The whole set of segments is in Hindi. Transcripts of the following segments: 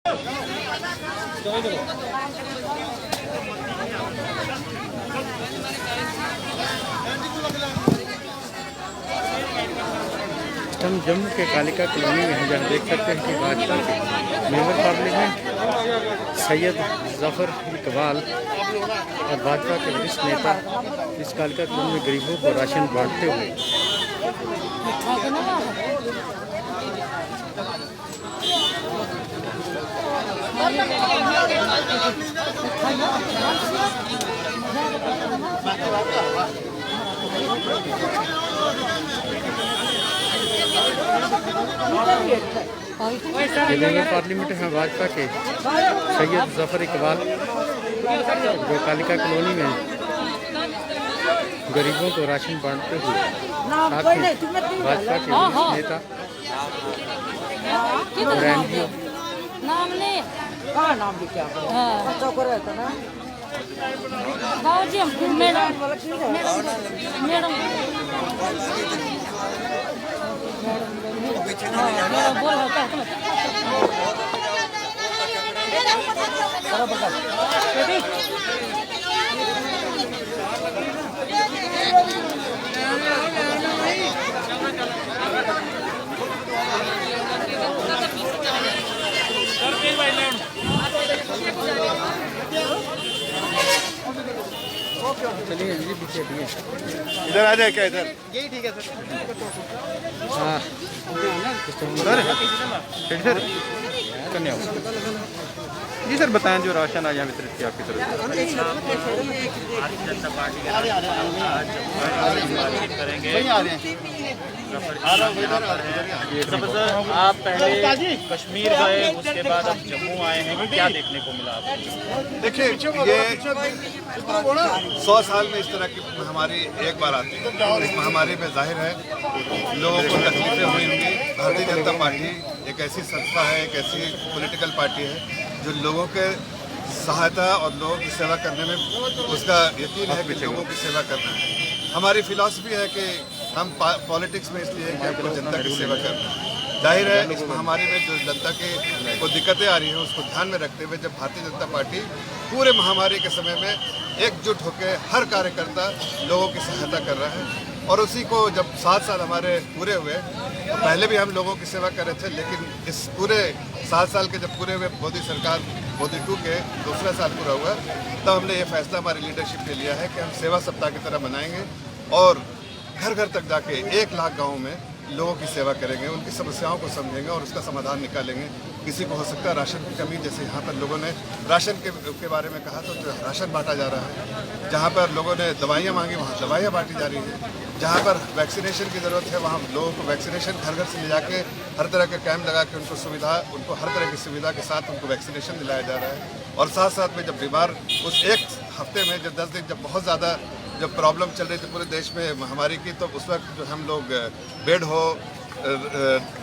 हम जम्मू के कालिका कॉलोनी में हैं, जहाँ देख सकते हैं कि भाजपा के मेंबर पार्लियामेंट सैयद जफर इकबाल और भाजपा के वरिष्ठ नेता इस कालिका कॉलोनी में गरीबों को राशन बांटते हुए मेंबर पार्लियामेंट हैं भाजपा के सैयद जफर इकबाल जो कालिका कॉलोनी में गरीबों को राशन बांटते हुए साथ ही भाजपा के वरिष्ठ नेता नाम लिखा चलिए जी पीछे इधर आ जाए क्या? इधर यही ठीक है सर। हाँ सर कन्या जी सर बताएं जो राशन आज यहाँ वितरित किया आपकी तरफ से। भारतीय जनता पार्टी के बातचीत करेंगे। आप पहले कश्मीर गए, उसके बाद अब जम्मू आए हैं, क्या देखने को मिला आपको? देखिए, ये 100 साल में इस तरह की महामारी एक बार आती है। इस महामारी में जाहिर है लोगों को तकलीफें हुई होंगी। भारतीय जनता पार्टी एक ऐसी संस्था है, एक ऐसी पॉलिटिकल पार्टी है जो लोगों के सहायता और लोगों की सेवा करने में उसका यकीन है कि लोगों की सेवा करना है। हमारी फिलॉसफी है कि हम पॉलिटिक्स में इसलिए कि हमको जनता की सेवा करना है। जाहिर है इस महामारी में जो जनता के को दिक्कतें आ रही हैं उसको ध्यान में रखते हुए जब भारतीय जनता पार्टी पूरे महामारी के समय में एकजुट होकर हर कार्यकर्ता लोगों की सहायता कर रहा है और उसी को जब 7 साल हमारे पूरे हुए तो पहले भी हम लोगों की सेवा कर रहे थे, लेकिन इस पूरे 7 साल के जब पूरे हुए मोदी सरकार मोदी 2 के दूसरा साल पूरा हुआ तब हमने ये फैसला हमारी लीडरशिप ने लिया है कि हम सेवा सप्ताह की तरह मनाएंगे और घर घर तक जाके 1 लाख गाँव में लोगों की सेवा करेंगे, उनकी समस्याओं को समझेंगे और उसका समाधान निकालेंगे। किसी को हो सकता है राशन की कमी, जैसे यहाँ पर लोगों ने राशन के बारे में कहा तो राशन बांटा जा रहा है। जहाँ पर लोगों ने दवाइयाँ मांगी वहाँ दवाइयाँ बांटी जा रही हैं। जहाँ पर वैक्सीनेशन की ज़रूरत है वहाँ लोगों को वैक्सीनेशन घर घर से ले जाके हर तरह के कैंप लगा के उनको हर तरह की सुविधा के साथ उनको वैक्सीनेशन दिलाया जा रहा है। और साथ साथ में जब बीमार उस एक हफ्ते में जब 10 दिन जब बहुत ज़्यादा जब प्रॉब्लम चल रही थी पूरे देश में महामारी की, तो उस वक्त जो हम लोग बेड हो,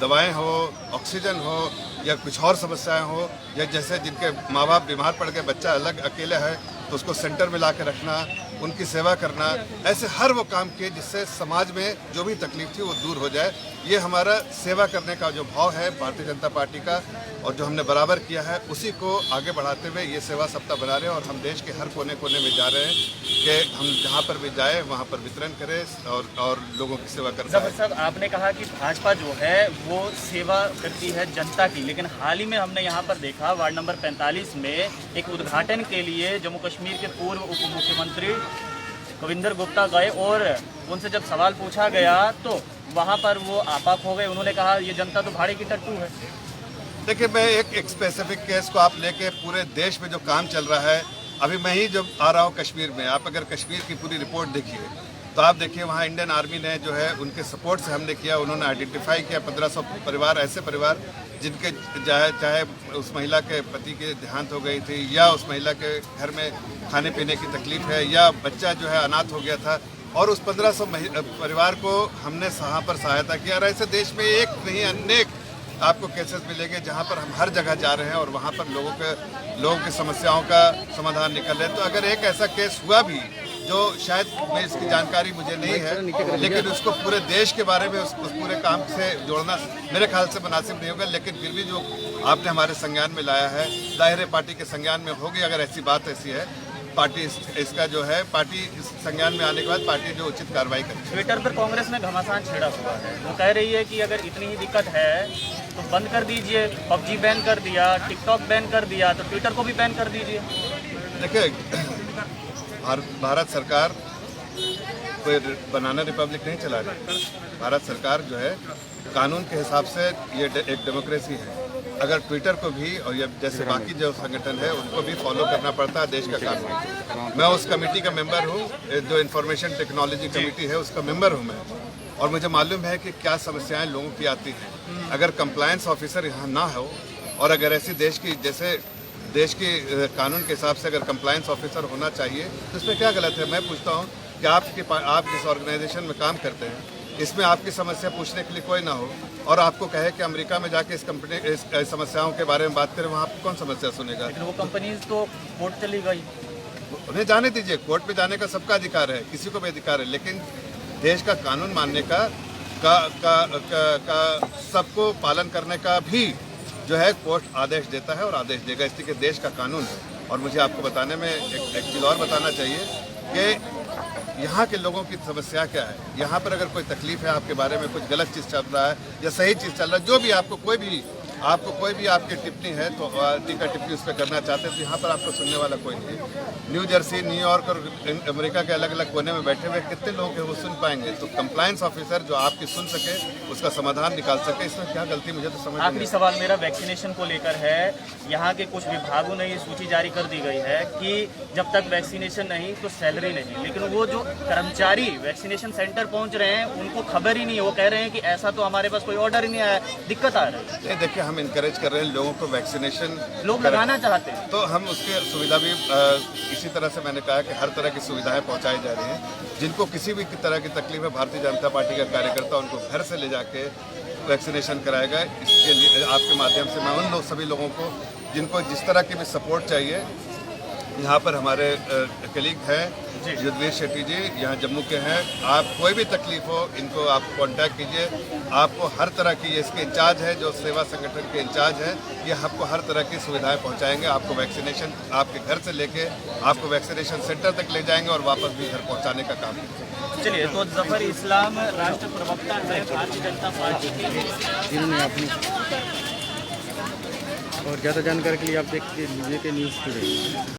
दवाएं हो, ऑक्सीजन हो या कुछ और समस्याएं हो या जैसे जिनके माँ बाप बीमार पड़ गए, बच्चा अलग अकेले है तो उसको सेंटर में ला के रखना, उनकी सेवा करना, ऐसे हर वो काम किए जिससे समाज में जो भी तकलीफ थी वो दूर हो जाए। ये हमारा सेवा करने का जो भाव है भारतीय जनता पार्टी का और जो हमने बराबर किया है उसी को आगे बढ़ाते हुए ये सेवा सप्ताह बना रहे हैं और हम देश के हर कोने कोने में जा रहे हैं कि हम जहाँ पर भी जाए वहाँ पर वितरण करें और लोगों की सेवा करें। साहब आपने कहा कि भाजपा जो है वो सेवा करती है जनता की, लेकिन हाल ही में हमने यहाँ पर देखा वार्ड नंबर 45 में एक उद्घाटन के लिए जम्मू कश्मीर के पूर्व उप मुख्यमंत्री कविंदर गुप्ता गए और उनसे जब सवाल पूछा गया तो वहाँ पर वो आपाक हो गए। उन्होंने कहा ये जनता तो भाड़े की टट्टू है। देखिए, मैं एक स्पेसिफिक केस को आप लेके पूरे देश में जो काम चल रहा है, अभी मैं ही जब आ रहा हूँ कश्मीर में, आप अगर कश्मीर की पूरी रिपोर्ट देखिए तो आप देखिए वहाँ इंडियन आर्मी ने जो है उनके सपोर्ट से हमने किया, उन्होंने आइडेंटिफाई किया 1500 परिवार, ऐसे परिवार जिनके चाहे उस महिला के पति के देहांत हो गई थी या उस महिला के घर में खाने पीने की तकलीफ है या बच्चा जो है अनाथ हो गया था और उस 1500 परिवार को हमने यहाँ पर सहायता किया। और ऐसे देश में एक नहीं अनेक आपको केसेस मिलेंगे जहाँ पर हम हर जगह जा रहे हैं और वहाँ पर लोगों की समस्याओं का समाधान निकल रहे हैं। तो अगर एक ऐसा केस हुआ भी जो शायद मैं इसकी जानकारी मुझे नहीं है, लेकिन उसको पूरे देश के बारे में उस पूरे काम से जोड़ना मेरे ख्याल से मुनासिब नहीं होगा। लेकिन फिर भी जो आपने हमारे संज्ञान में लाया है, जाहिर है पार्टी के संज्ञान में होगी। अगर ऐसी बात ऐसी है, पार्टी इसका जो है पार्टी इस संज्ञान में आने के बाद पार्टी जो उचित कार्रवाई करेगी। ट्विटर पर कांग्रेस ने घमासान छेड़ा हुआ है। वो कह रही है कि अगर इतनी ही दिक्कत है तो बंद कर दीजिए, पबजी बैन कर दिया, टिकटॉक बैन कर दिया, तो ट्विटर को भी बैन कर दीजिए। देखिए, भारत सरकार कोई बनाना रिपब्लिक नहीं चला रही। भारत सरकार जो है कानून के हिसाब से ये एक डेमोक्रेसी है। अगर ट्विटर को भी और ये जैसे बाकी जो संगठन है उनको भी फॉलो करना पड़ता है देश का कानून। मैं उस कमेटी का मेंबर हूँ, जो इंफॉर्मेशन टेक्नोलॉजी कमेटी है उसका मेंबर हूँ मैं, और मुझे मालूम है कि क्या समस्याएं लोगों की आती हैं। अगर कंप्लायंस ऑफिसर यहाँ ना हो और अगर ऐसी देश की कानून के हिसाब से अगर कंप्लायंस ऑफिसर होना चाहिए तो इसमें क्या गलत है। मैं पूछता हूँ कि आप जिस ऑर्गेनाइजेशन में काम करते हैं इसमें आपकी समस्या पूछने के लिए कोई ना हो और आपको कहे कि अमेरिका में जाके इस समस्याओं के बारे में बात करें, वहाँ आपको कौन समस्या सुनेगा। लेकिन वो कंपनीज तो कोर्ट चली गई। उन्हें जाने दीजिए, कोर्ट में जाने का सबका अधिकार है, किसी को भी अधिकार है, लेकिन देश का कानून मानने का सबको पालन करने का भी जो है कोर्ट आदेश देता है और आदेश देगा, इसलिए देश का कानून है। और मुझे आपको बताने में एक चीज़ और बताना चाहिए कि यहाँ के लोगों की समस्या क्या है। यहाँ पर अगर कोई तकलीफ है, आपके बारे में कुछ गलत चीज़ चल रहा है या सही चीज़ चल रहा है, जो भी आपको कोई भी आपकी टिप्पणी है तो टीका टिप्पणी उस पर करना चाहते हैं तो यहाँ पर आपको सुनने वाला कोई नहीं है। न्यू जर्सी, न्यूयॉर्क और अमेरिका के अलग अलग कोने में बैठे हुए कितने लोग हैं वो सुन पाएंगे। तो कंप्लायंस ऑफिसर जो आपकी सुन सके, उसका समाधान निकाल सके, इसमें क्या गलती मुझे तो समझ नहीं। आखिरी सवाल मेरा वैक्सीनेशन को लेकर है। यहाँ के कुछ विभागों ने ये सूची जारी कर दी गई है कि जब तक वैक्सीनेशन नहीं तो सैलरी नहीं, लेकिन वो जो कर्मचारी वैक्सीनेशन सेंटर पहुँच रहे हैं उनको खबर ही नहीं है। वो कह रहे हैं कि ऐसा तो हमारे पास कोई ऑर्डर ही नहीं आया, दिक्कत आ रही है। देखिए, हम इनकरेज कर रहे हैं लोगों को वैक्सीनेशन, लोग लगाना चाहते हैं तो हम उसकी सुविधा भी इसी तरह से मैंने कहा कि हर तरह की सुविधाएं पहुंचाई जा रही हैं। जिनको किसी भी तरह की तकलीफ है, भारतीय जनता पार्टी का कार्यकर्ता उनको घर से ले जाके वैक्सीनेशन कराएगा। इसके लिए आपके माध्यम से मैं उन सभी लोगों को जिनको जिस तरह की भी सपोर्ट चाहिए, यहाँ पर हमारे कलीग हैं युद्धवीर शेट्टी जी, यहाँ जम्मू के हैं, आप कोई भी तकलीफ हो इनको आप कांटेक्ट कीजिए। आपको हर तरह की, ये इसके इंचार्ज है जो सेवा संगठन के इंचार्ज हैं, ये आपको हर तरह की सुविधाएं पहुंचाएंगे। आपको वैक्सीनेशन आपके घर से लेके आपको वैक्सीनेशन सेंटर तक ले जाएंगे और वापस भी घर पहुंचाने का काम करेंगे। चलिए, तो जफर इस्लाम राष्ट्र प्रवक्ता है भारतीय जनता पार्टी की, जिन्होंने अपनी और ज़्यादा जानकारी के लिए आप देखते लीजिए कि न्यूज़ टुडे।